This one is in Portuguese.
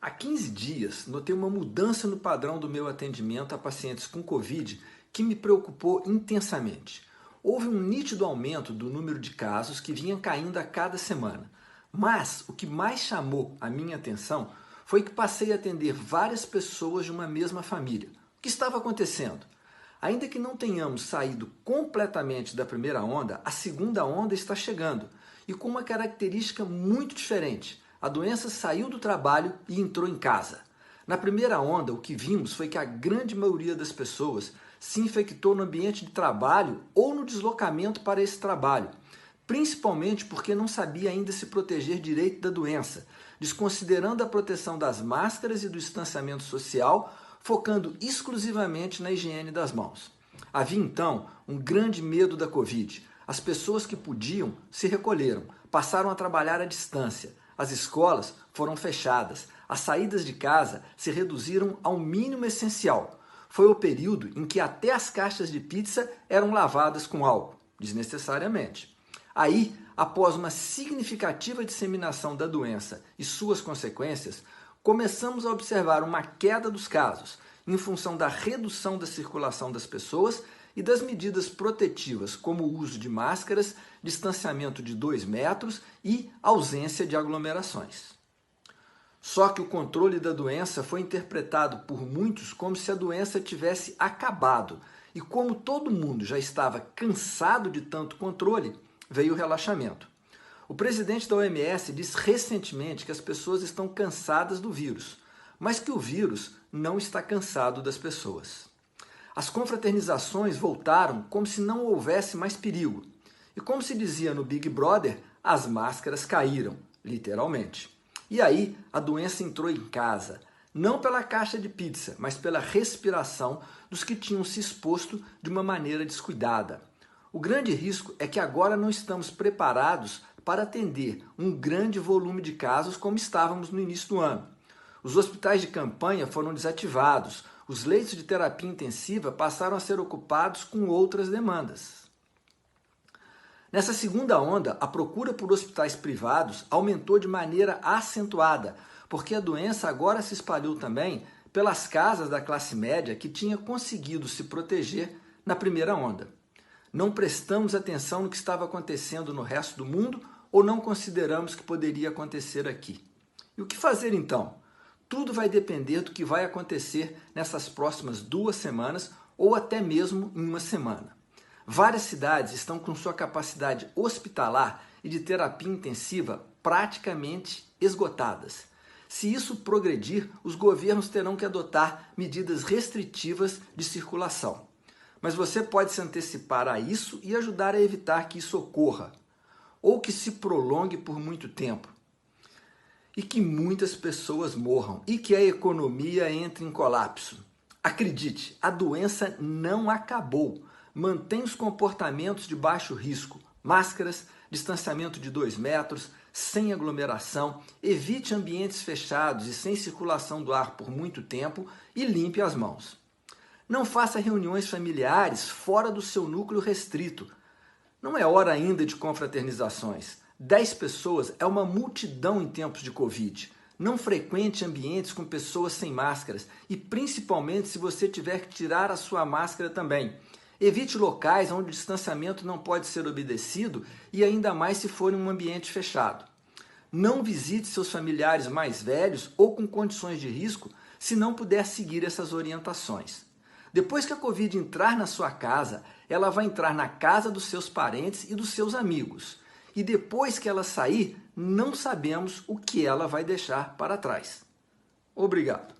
Há 15 dias, notei uma mudança no padrão do meu atendimento a pacientes com Covid que me preocupou intensamente. Houve um nítido aumento do número de casos que vinha caindo a cada semana. Mas o que mais chamou a minha atenção foi que passei a atender várias pessoas de uma mesma família. O que estava acontecendo? Ainda que não tenhamos saído completamente da primeira onda, a segunda onda está chegando e com uma característica muito diferente. A doença saiu do trabalho e entrou em casa. Na primeira onda, o que vimos foi que a grande maioria das pessoas se infectou no ambiente de trabalho ou no deslocamento para esse trabalho, principalmente porque não sabia ainda se proteger direito da doença, desconsiderando a proteção das máscaras e do distanciamento social, focando exclusivamente na higiene das mãos. Havia então um grande medo da Covid. As pessoas que podiam se recolheram, passaram a trabalhar à distância. As escolas foram fechadas, as saídas de casa se reduziram ao mínimo essencial. Foi o período em que até as caixas de pizza eram lavadas com álcool, desnecessariamente. Aí, após uma significativa disseminação da doença e suas consequências, começamos a observar uma queda dos casos, em função da redução da circulação das pessoas e das medidas protetivas, como o uso de máscaras, distanciamento de 2 metros e ausência de aglomerações. Só que o controle da doença foi interpretado por muitos como se a doença tivesse acabado. E como todo mundo já estava cansado de tanto controle, veio o relaxamento. O presidente da OMS disse recentemente que as pessoas estão cansadas do vírus, mas que o vírus não está cansado das pessoas. As confraternizações voltaram como se não houvesse mais perigo. E como se dizia no Big Brother, as máscaras caíram, literalmente. E aí a doença entrou em casa, não pela caixa de pizza, mas pela respiração dos que tinham se exposto de uma maneira descuidada. O grande risco é que agora não estamos preparados para atender um grande volume de casos como estávamos no início do ano. Os hospitais de campanha foram desativados, os leitos de terapia intensiva passaram a ser ocupados com outras demandas. Nessa segunda onda, a procura por hospitais privados aumentou de maneira acentuada, porque a doença agora se espalhou também pelas casas da classe média que tinha conseguido se proteger na primeira onda. Não prestamos atenção no que estava acontecendo no resto do mundo ou não consideramos que poderia acontecer aqui. E o que fazer então? Tudo vai depender do que vai acontecer nessas próximas 2 semanas ou até mesmo em uma semana. Várias cidades estão com sua capacidade hospitalar e de terapia intensiva praticamente esgotadas. Se isso progredir, os governos terão que adotar medidas restritivas de circulação. Mas você pode se antecipar a isso e ajudar a evitar que isso ocorra, ou que se prolongue por muito tempo, e que muitas pessoas morram, e que a economia entre em colapso. Acredite, a doença não acabou. Mantenha os comportamentos de baixo risco, máscaras, distanciamento de 2 metros, sem aglomeração, evite ambientes fechados e sem circulação do ar por muito tempo e limpe as mãos. Não faça reuniões familiares fora do seu núcleo restrito. Não é hora ainda de confraternizações. 10 pessoas é uma multidão em tempos de Covid. Não frequente ambientes com pessoas sem máscaras e principalmente se você tiver que tirar a sua máscara também. Evite locais onde o distanciamento não pode ser obedecido e ainda mais se for em um ambiente fechado. Não visite seus familiares mais velhos ou com condições de risco se não puder seguir essas orientações. Depois que a Covid entrar na sua casa, ela vai entrar na casa dos seus parentes e dos seus amigos. E depois que ela sair, não sabemos o que ela vai deixar para trás. Obrigado.